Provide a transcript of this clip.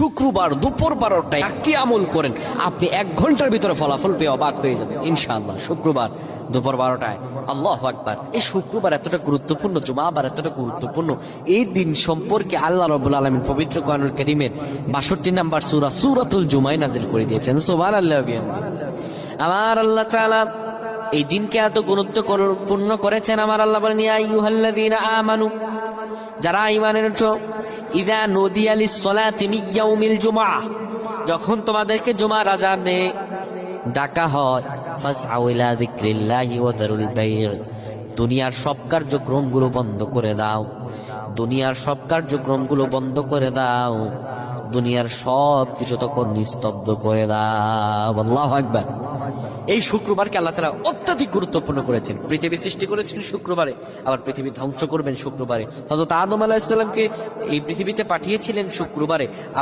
শুক্রবার দুপুর 12টায় একটি আমল করেন, আপনি 1 ঘন্টার ভিতরে ফলাফল পেয়ে অবাক হয়ে যাবেন ইনশাআল্লাহ। শুক্রবার দুপুর 12টায়, আল্লাহু আকবার। এই শুক্রবার এতটা গুরুত্বপূর্ণ, জুমা আবার এতটা গুরুত্বপূর্ণ। এই দিন সম্পর্কে আল্লাহ রাব্বুল আলামিন পবিত্র কোরআনুল কারীমের 62 নম্বর সূরা সূরাতুল জুমায় নাযিল করে দিয়েছেন। সুবহানাল্লাহ। আমার আল্লাহ তাআলা এই দিনকে এত গুরুত্বপূর্ণ করেছেন। আমার আল্লাহ বলেন, ইয়া আইয়ুহাল্লাযীনা আমানু, যারা ঈমান এনেছো, ইযা নুদিয়া লিস-সালাতি মিন ইয়াউমিল জুমআহ, যখন তোমাদেরকে জুমার আযানে ডাকা হয়, ফাসআউ ইলা যিকরিল্লাহি ওয়া দারুল বাই', দুনিয়ার সব কার্যক্রমগুলো বন্ধ করে দাও, দুনিয়ার সব কার্যক্রমগুলো বন্ধ করে দাও, দুনিয়ার সব কিছু তখন নিস্তব্ধ করে দাও। আল্লাহু আকবার। এই শুক্রবারকে আল্লাহ তাআলা অত্যধিক গুরুত্বপূর্ণ করেছেন। পৃথিবী সৃষ্টি করেছেন শুক্রবারে, আবার পৃথিবী ধ্বংস করবেন শুক্রবারে। হযরত আদম আলাইহিস সালামকে এই পৃথিবীতে পাঠিয়েছিলেন শুক্রবারে।